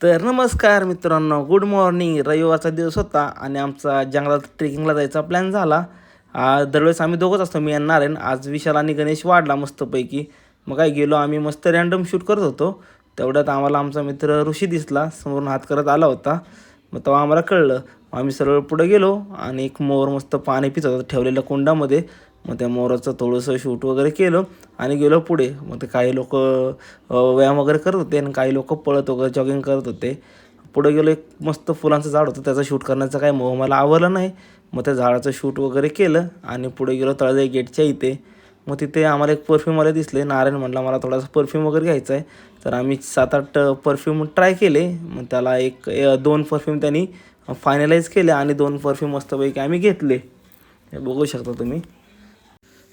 तर नमस्कार मित्रांनो, गुड मॉर्निंग. रविवारचा दिवस होता आणि आमचा जंगलात ट्रेकिंगला जायचा प्लॅन झाला. दरवेळेस आम्ही दोघंच असतो, मी आणि नारायण. आज विशाल आणि गणेश वाढला मस्तपैकी. मग काय गेलो आम्ही, मस्त रँडम शूट करत होतो. तेवढ्यात आम्हाला आमचा मित्र ऋषी दिसला, समोरून हात करत आला होता. मग तेव्हा आम्हाला कळलं. आम्ही सरळ पुढे गेलो आणि एक मोर मस्त पाणी पित होता ठेवलेल्या कुंडामध्ये. मग त्या मोराचं थोडंसं शूट वगैरे केलं आणि गेलो पुढे. मग ते काही लोक व्यायाम वगैरे करत होते आणि काही लोक पळत वगैरे जॉगिंग करत होते. पुढे गेलो, एक मस्त फुलांचं झाड होतं, त्याचं शूट करण्याचा काही मोह मला आवडलं नाही. मग त्या झाडाचं शूट वगैरे केलं आणि पुढे गेलो तळजाई गेटच्या इथे. मग तिथे आम्हाला एक परफ्यूमवाले दिसले. नारायण म्हटला मला थोडासा परफ्यूम वगैरे घ्यायचा आहे. तर आम्ही 7-8 परफ्यूम ट्राय केले. मग त्याला 2 परफ्यूम त्यांनी फायनलाईज केले आणि 2 परफ्यूम मस्तपैकी आम्ही घेतले. हे बघू शकता तुम्ही.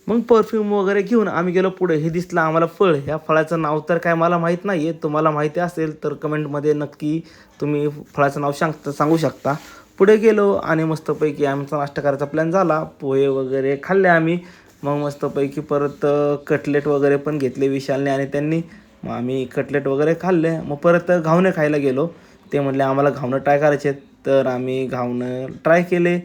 मग परफ्यूम वगैरे घेऊन आम्ही गेलो पुढे. हे दिसलं आम्हाला फळ. ह्या फळाचं नाव तर काय मला माहीत नाही आहे. तुम्हाला माहिती असेल तर कमेंटमध्ये नक्की तुम्ही फळाचं नाव सांगू शकता. पुढे गेलो आणि मस्तपैकी आमचा नाश्ता करायचा प्लॅन झाला. पोहे वगैरे खाल्ले आम्ही. मग मस्तपैकी परत कटलेट वगैरे पण घेतले विशालने आणि त्यांनी. मग आम्ही कटलेट वगैरे खाल्ले. मग परत घावणे खायला गेलो. ते म्हटले आम्हाला घावणं ट्राय करायचे आहेत. तर आम्ही घावणं ट्राय केले.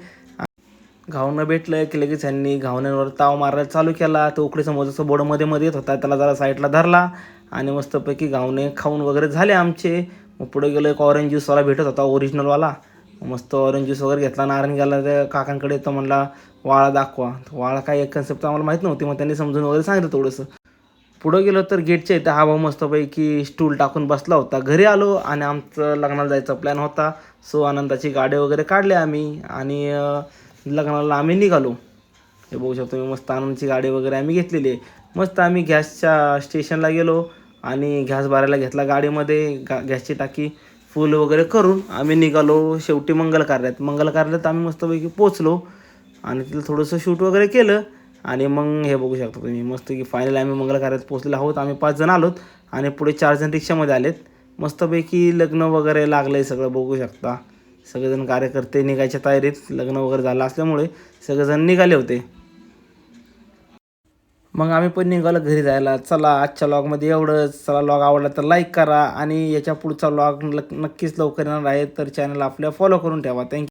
घावणं भेटलं की लगेच ह्यांनी घावण्यांवर ताव मारायला चालू केला. तो उकडीचा मोजाचा बोर्ड मध्ये येत होता, त्याला जरा साईडला धरला आणि मस्तपैकी घावणे खाऊन वगैरे झाले आमचे. मग पुढे गेलो, एक ऑरेंज ज्यूसवाला भेटत होता ओरिजिनलवाला. मस्त ऑरेंज ज्यूस वगैरे घेतला. नारायण गेला त्या काकांकडे, तर म्हणला वाळा दाखवा. वाळा काय एक कन्सेप्ट आम्हाला माहीत नव्हती. मग त्यांनी समजून वगैरे सांगितलं थोडंसं. पुढं गेलो तर गेटच्या इथं हा भाऊ मस्तपैकी स्टूल टाकून बसला होता. घरी आलो आणि आमचं लग्नाला जायचा प्लॅन होता. सो आनंदाची गाडी वगैरे काढली आम्ही आणि लग्नाला आम्ही निघालो. हे बघू शकतो मी, मस्त आनंदची गाडी वगैरे आम्ही घेतलेली आहे. मस्त आम्ही गॅसच्या स्टेशनला गेलो आणि गॅस भरायला घेतला गाडीमध्ये. गॅसची टाकी फुल वगैरे करून आम्ही निघालो. शेवटी मंगल कार्यात आम्ही मस्तपैकी पोचलो आणि तिथलं थोडंसं शूट वगैरे केलं. आणि मग हे बघू शकता तुम्ही, मस्त की फायनली आम्ही मंगल कार्यात पोचलेलो आहोत. आम्ही 5 जण आलोत आणि पुढे 4 जण रिक्षामध्ये आलेत. मस्तपैकी लग्न वगैरे लागलं आहे सगळं, बघू शकता. सगळेजण कार्यकर्ते निघायच्या तयारीत. लग्न वगैरे झालं असल्यामुळे सगळेजण निघाले होते. मग आम्ही पण निघालो घरी जायला. चला आजच्या लॉगमध्ये एवढंच. चला, लॉग आवडला तर लाईक करा आणि याच्या पुढचा लॉग नक्कीच लवकर येणार आहे. तर चॅनल आपल्या फॉलो करून ठेवा. थँक्यू.